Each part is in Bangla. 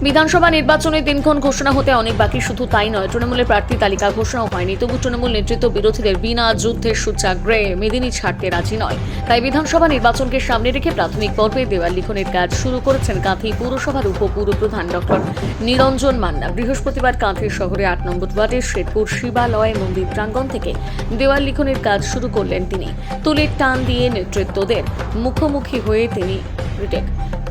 বিধানসভা নির্বাচনের দিনক্ষণ ঘোষণা হতে অনেক বাকি, শুধু তাই নয়, তৃণমূলের প্রার্থী তালিকা ঘোষণাও হয়নি। তবু তৃণমূল নেতৃত্ব বিরোধীদের বিনা যুদ্ধের সূচাগ্রে মেদিনী ছাড়তে রাজি নয়। তাই বিধানসভা নির্বাচনকে সামনে রেখে প্রাথমিক পর্বে দেওয়াল লিখনের কাজ শুরু করেছেন কাঁথি পৌরসভার উপপুরপ্রধান ডক্টর নিরঞ্জন মান্না। বৃহস্পতিবার কাঁথি শহরে ৮ নম্বর ওয়ার্ডের শেরপুর শিবালয় মন্দির প্রাঙ্গণ থেকে দেওয়াল লিখনের কাজ শুরু করলেন তিনি। তুলির টান দিয়ে নেতৃত্বদের মুখোমুখি হয়ে তিনি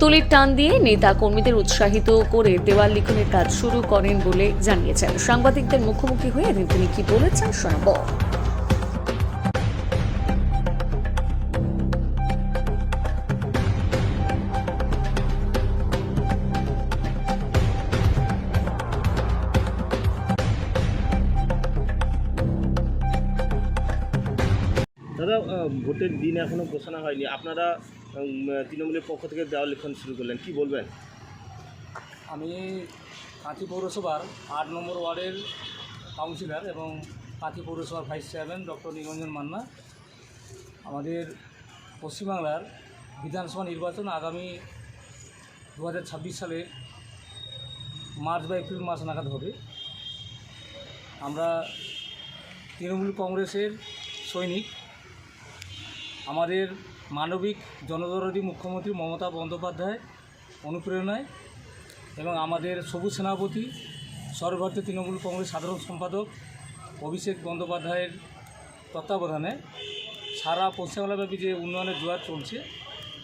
তুলির টান দিয়ে নেতা কর্মীদের উৎসাহিত করে দেওয়াল লিখনের কাজ শুরু করেন বলে জানিয়েছেন। সাংবাদিকদের মুখোমুখি হয়ে তিনি কি বলেছেন শোনাবো। দাদা, ভোটের দিন এখনো ঘোষণা হয়নি, আপনারা তৃণমূলের পক্ষ থেকে দেওয়াল লিখন শুরু করলেন, কি বলবেন? আমি কাঁথি পৌরসভার ৮ নম্বর ওয়ার্ডের কাউন্সিলর এবং কাঁথি পৌরসভার ভাইস চেয়ারম্যান ডক্টর নিরঞ্জন মান্না। আমাদের পশ্চিমবাংলার বিধানসভা নির্বাচন আগামী 2026 সালে মার্চ বা এপ্রিল মাস নাগাদ হবে। আমরা তৃণমূল কংগ্রেসের সৈনিক। আমাদের মানবিক জনদরদী মুখ্যমন্ত্রী মমতা বন্দ্যোপাধ্যায় অনুপ্রেরণায় এবং আমাদের সবুজ সেনাপতি সর্বভারতীয় তৃণমূল কংগ্রেস সাধারণ সম্পাদক অভিষেক বন্দ্যোপাধ্যায়ের তত্ত্বাবধানে সারা পশ্চিমবাংলাব্যাপী যে উন্নয়নের জোয়ার চলছে,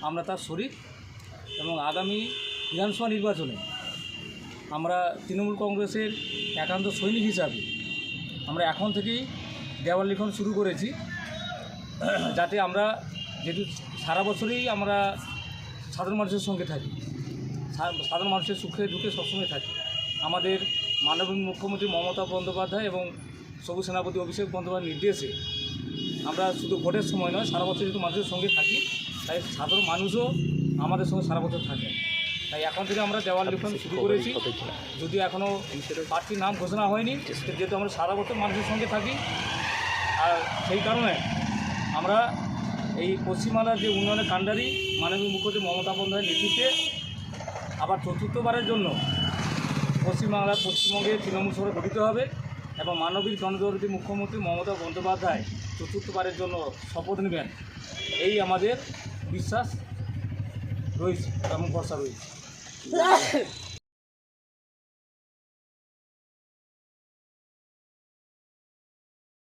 আমরা তার শরিক। এবং আগামী বিধানসভা নির্বাচনে আমরা তৃণমূল কংগ্রেসের একান্ত সৈনিক হিসাবে আমরা এখন থেকেই দেওয়াল লিখন শুরু করেছি, যাতে আমরা যেহেতু সারা বছরই আমরা সাধারণ মানুষের সঙ্গে থাকি, সাধারণ মানুষের সুখে দুঃখে সবসময় থাকি। আমাদের মাননীয় মুখ্যমন্ত্রী মমতা বন্দ্যোপাধ্যায় এবং সবুজ সেনাপতি অভিষেক বন্দ্যোপাধ্যায়ের নির্দেশে আমরা শুধু ভোটের সময় নয়, সারা বছর যেহেতু মানুষের সঙ্গে থাকি, তাই সাধারণ মানুষও আমাদের সঙ্গে সারা বছর থাকে। তাই এখন থেকে আমরা দেওয়াল লিখন শুরু করেছি, যদিও এখনও প্রার্থীর নাম ঘোষণা হয়নি, যেহেতু আমরা সারা বছর মানুষের সঙ্গে থাকি। আর সেই কারণে আমরা এই পশ্চিমবাংলার যে উন্নয়নের কাণ্ডারি মাননীয় মুখ্যমন্ত্রী মমতা বন্দ্যোপাধ্যায়ের নেতৃত্বে আবার চতুর্থবারের জন্য পশ্চিমবঙ্গে তৃণমূল সরকার গঠিত হবে এবং মানবিক জনদরদী মুখ্যমন্ত্রী মমতা বন্দ্যোপাধ্যায় চতুর্থবারের জন্য শপথ নেবেন, এই আমাদের বিশ্বাস রয়েছে এবং ভরসা রয়েছে।